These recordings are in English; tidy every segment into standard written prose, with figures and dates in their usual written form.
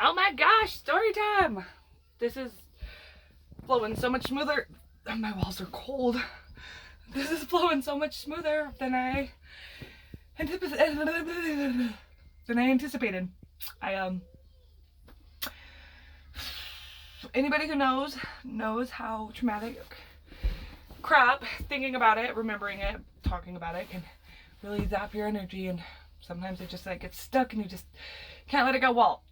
Oh my gosh, story time! This is flowing so much smoother. Oh, my walls are cold. This is flowing so much smoother than I anticipated. Anybody who knows how traumatic crap, thinking about it, remembering it, talking about it can really zap your energy, and sometimes it just like gets stuck and you just can't let it go. Well,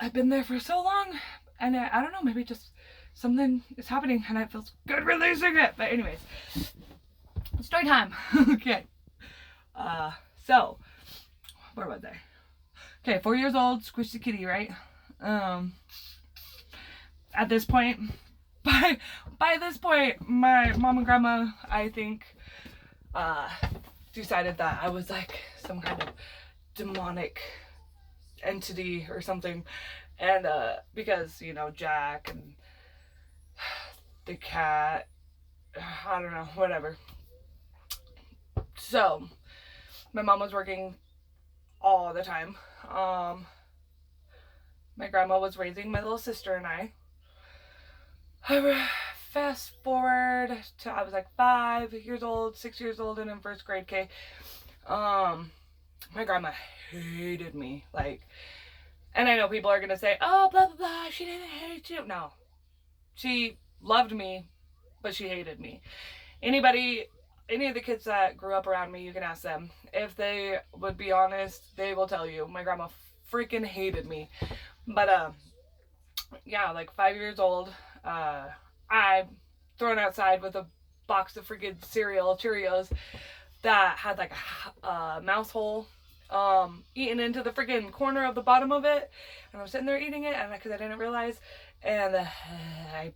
I've been there for so long, and I don't know, maybe just something is happening and it feels good releasing it. But anyways, story time. Okay. So where was I? Okay, 4 years old, squishy kitty, right? At this point, by this point, my mom and grandma, I think, decided that I was like some kind of demonic entity or something, and because, you know, Jack and the cat, I don't know, whatever. So my mom was working all the time. My grandma was raising my little sister and I. Fast forward to I was like 5 years old, 6 years old, and in first grade. Okay, my grandma hated me, like, and I know people are gonna say, oh, blah blah blah, she didn't hate you. No, she loved me, but she hated me. Any of the kids that grew up around me, you can ask them. If they would be honest, they will tell you my grandma freaking hated me. But yeah, like 5 years old, I thrown outside with a box of freaking cereal, Cheerios, that had like a mouse hole eaten into the freaking corner of the bottom of it, and I was sitting there eating it, and because I didn't realize, and I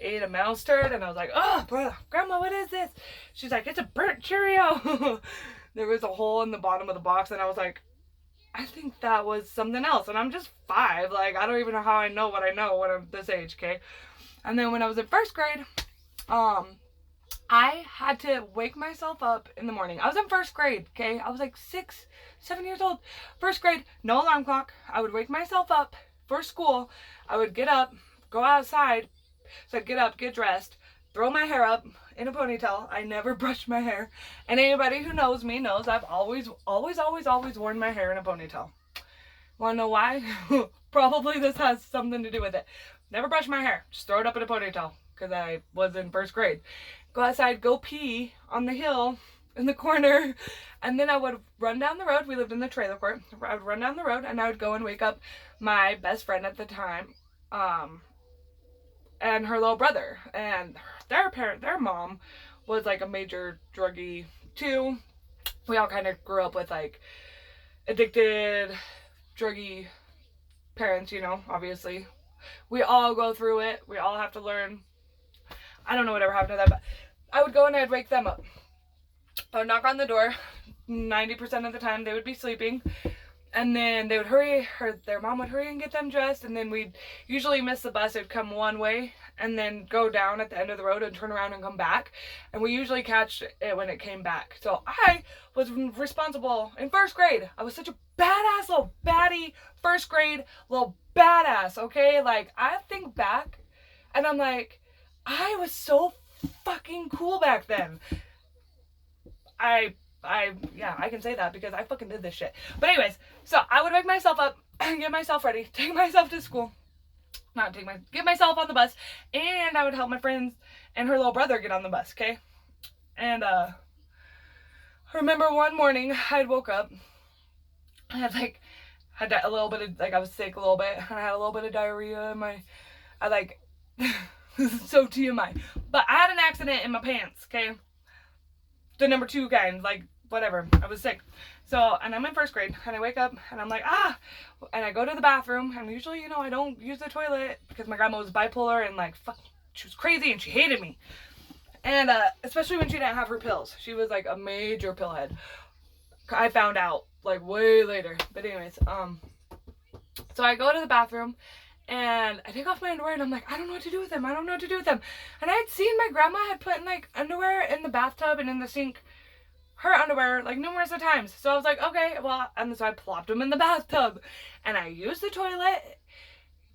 ate a mouse turd, and I was like, oh, Grandma, what is this? She's like, it's a burnt Cheerio. There was a hole in the bottom of the box, and I was like, I think that was something else, and I'm just 5, like, I don't even know how I know what I know when I'm this age, okay? And then when I was in first grade, I had to wake myself up in the morning. I was in first grade, okay? I was like 6, 7 years old. First grade, no alarm clock. I would wake myself up for school. I would get up, go outside. So I'd get up, get dressed, throw my hair up in a ponytail. I never brushed my hair. And anybody who knows me knows I've always worn my hair in a ponytail. Want to know why? Probably this has something to do with it. Never brush my hair. Just throw it up in a ponytail because I was in first grade. Go outside, go pee on the hill in the corner, and then I would run down the road. We lived in the trailer court. I would run down the road, and I would go and wake up my best friend at the time, and her little brother. And their mom was like a major druggie too. We all kind of grew up with like addicted, druggie parents, you know, obviously. We all go through it. We all have to learn. I don't know whatever happened to them, but I would go and I'd wake them up. I would knock on the door. 90% of the time they would be sleeping. And then they would hurry, their mom would hurry and get them dressed, and then we'd usually miss the bus. It would come one way and then go down at the end of the road and turn around and come back. And we usually catch it when it came back. So I was responsible in first grade. I was such a badass little baddie, first grade little badass, okay? Like, I think back and I'm like, I was so fucking cool back then. Yeah, I can say that because I fucking did this shit. But anyways, so I would wake myself up, get myself ready, take myself to school. Get myself on the bus, and I would help my friends and her little brother get on the bus, okay? And I remember one morning I'd woke up. I had a little bit of, like, I was sick a little bit, and I had a little bit of diarrhea in my, this is so TMI, but I had an accident in my pants, okay? The number 2 kind, like, whatever. I was sick. So, and I'm in first grade, and I wake up, and I'm like, and I go to the bathroom, and usually, you know, I don't use the toilet, because my grandma was bipolar, and, like, fuck, she was crazy, and she hated me. And, especially when she didn't have her pills. She was, like, a major pillhead. I found out, like, way later. But anyways, so I go to the bathroom, and I take off my underwear, and I'm like, I don't know what to do with them. I don't know what to do with them. And I had seen my grandma had put, like, underwear in the bathtub and in the sink her underwear like numerous of times. So I was like, okay, well, and so I plopped them in the bathtub, and I used the toilet,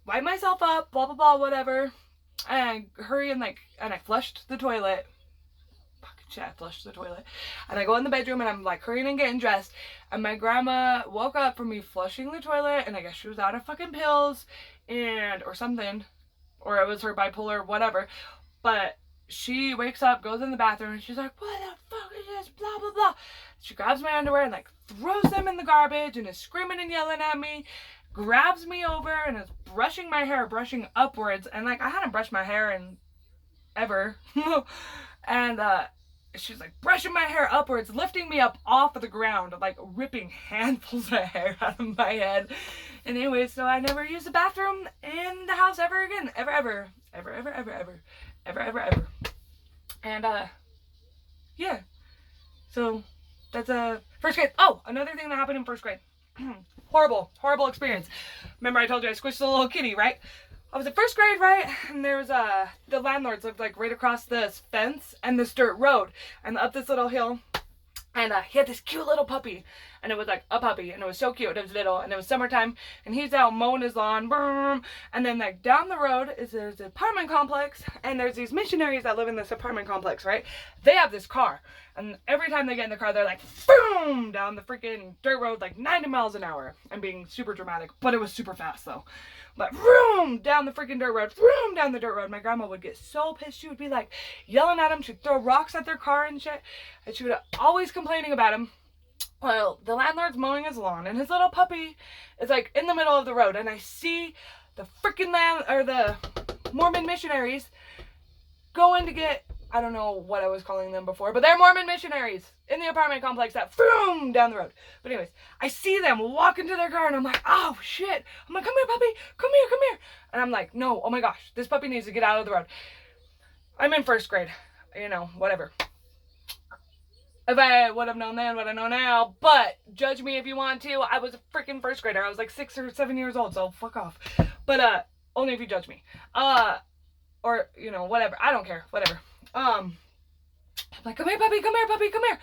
wiped myself up, blah blah blah, whatever, and I flushed the toilet. Fucking shit, I flushed the toilet, and I go in the bedroom and I'm like hurrying and getting dressed, and my grandma woke up from me flushing the toilet, and I guess she was out of fucking pills, or something, or it was her bipolar, whatever, but she wakes up, goes in the bathroom, and she's like, what the fuck is this, blah blah blah. She grabs my underwear and like throws them in the garbage and is screaming and yelling at me, grabs me over and is brushing my hair, brushing upwards, and like I hadn't brushed my hair in ever. And she's like brushing my hair upwards, lifting me up off of the ground, like ripping handfuls of hair out of my head. And anyway, so I never used the bathroom in the house ever again. Ever. And yeah. So that's first grade. Oh, another thing that happened in first grade. Horrible experience. Remember I told you I squished a little kitty, right? I was in first grade, right? And there was the landlords lived like right across this fence and this dirt road and up this little hill. And he had this cute little puppy, and it was like a puppy, and it was so cute. It was little, and it was summertime, and he's out mowing his lawn, and then like down the road there's an apartment complex, and there's these missionaries that live in this apartment complex, right? They have this car, and every time they get in the car, they're like boom down the freaking dirt road like 90 miles an hour. I'm being super dramatic, but it was super fast though. But vroom down the freaking dirt road, vroom down the dirt road. My grandma would get so pissed. She would be like yelling at them. She'd throw rocks at their car and shit. And she would always complaining about him. Well, the landlord's mowing his lawn, and his little puppy is like in the middle of the road. And I see the freaking the Mormon missionaries going to get, I don't know what I was calling them before, but they're Mormon missionaries in the apartment complex that boom down the road. But anyways, I see them walk into their car, and I'm like, oh shit. I'm like, come here, puppy, come here. And I'm like, no, oh my gosh, this puppy needs to get out of the road. I'm in first grade, whatever. If I would have known then what I know now, but judge me if you want to. I was a freaking first grader. I was like 6 or 7 years old, so fuck off. But only if you judge me. Or whatever. I don't care. Whatever. I'm like, come here, puppy, come here.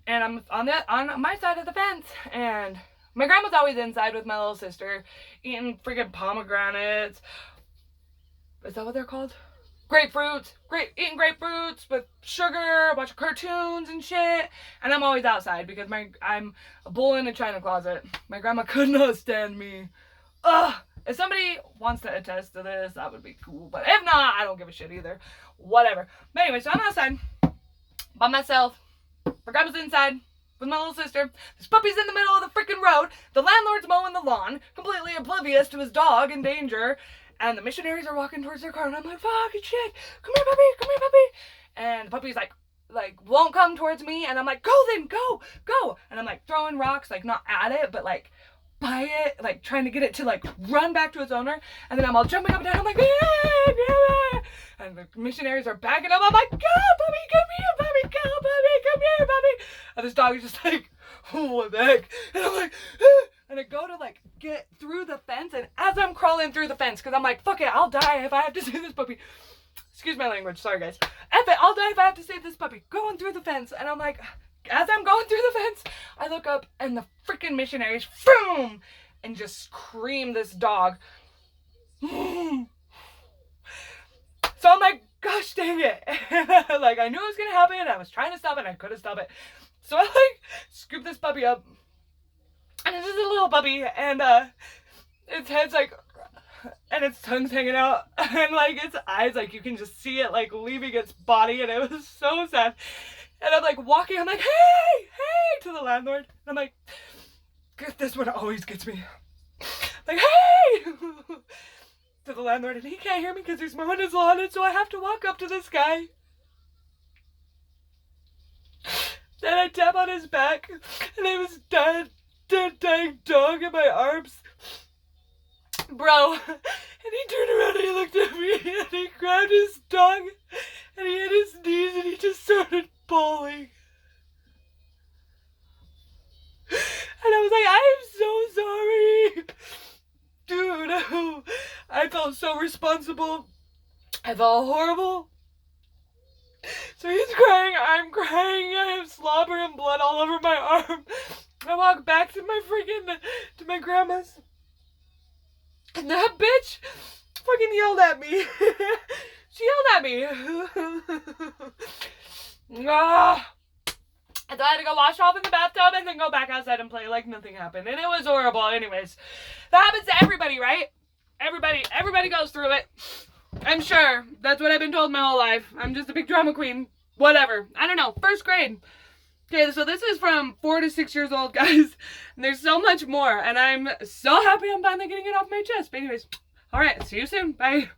And I'm on my side of the fence, and my grandma's always inside with my little sister, eating freaking pomegranates. Is that what they're called? Grapefruits. Eating grapefruits with sugar, a bunch of cartoons and shit. And I'm always outside because I'm a bull in a china closet. My grandma could not stand me. Ugh. If somebody wants to attest to this, that would be cool. But if not, I don't give a shit either. Whatever. But anyway, so I'm outside by myself. My grandma's inside with my little sister. This puppy's in the middle of the freaking road. The landlord's mowing the lawn, completely oblivious to his dog in danger. And the missionaries are walking towards their car. And I'm like, fucking shit. Come here, puppy. And the puppy's like won't come towards me. And I'm like, go then, go. And I'm like throwing rocks, like not at it, but like by it, like trying to get it to like run back to its owner. And then I'm all jumping up and down. I'm like, yeah. And the missionaries are backing up. I'm like, go, puppy, come here, puppy, go, puppy, come here, puppy. And this dog is just like, oh, what the heck? And I'm like, and I go to like get through the fence. And as I'm crawling through the fence, because I'm like, fuck it, I'll die if I have to save this puppy. Excuse my language, sorry guys. I'll die if I have to save this puppy. Going through the fence. And I'm like, as I'm going through the fence, I look up and the freaking missionaries, boom, and just scream this dog. So I'm like, gosh dang it. Like, I knew it was going to happen. I was trying to stop it, and I couldn't stop it. So I like scoop this puppy up, and it's just a little puppy, and its head's like, and its tongue's hanging out, and like its eyes, like you can just see it like leaving its body, and it was so sad. And I'm like walking, I'm like, hey, to the landlord. And I'm like, this one always gets me. Like, hey, to the landlord, and he can't hear me because he's mowing his lawn, and so I have to walk up to this guy. Then I tap on his back, and it was dead dying dog in my arms. Bro, and he turned around and he looked at me, and he grabbed his dog, and he hit his knees, and he just started bawling. And I was like, I am so sorry. Dude, I felt so responsible. I felt horrible. So he's crying, I'm crying, I have slobber and blood all over my arm. I walk back to my grandma's. And that bitch fucking yelled at me. She yelled at me. And so I had to go wash off in the bathtub and then go back outside and play like nothing happened. And it was horrible. Anyways, that happens to everybody, right? Everybody goes through it. I'm sure. That's what I've been told my whole life. I'm just a big drama queen. Whatever. I don't know. First grade. Okay, so this is from 4 to 6 years old, guys. And there's so much more. And I'm so happy I'm finally getting it off my chest. But anyways, alright. See you soon. Bye.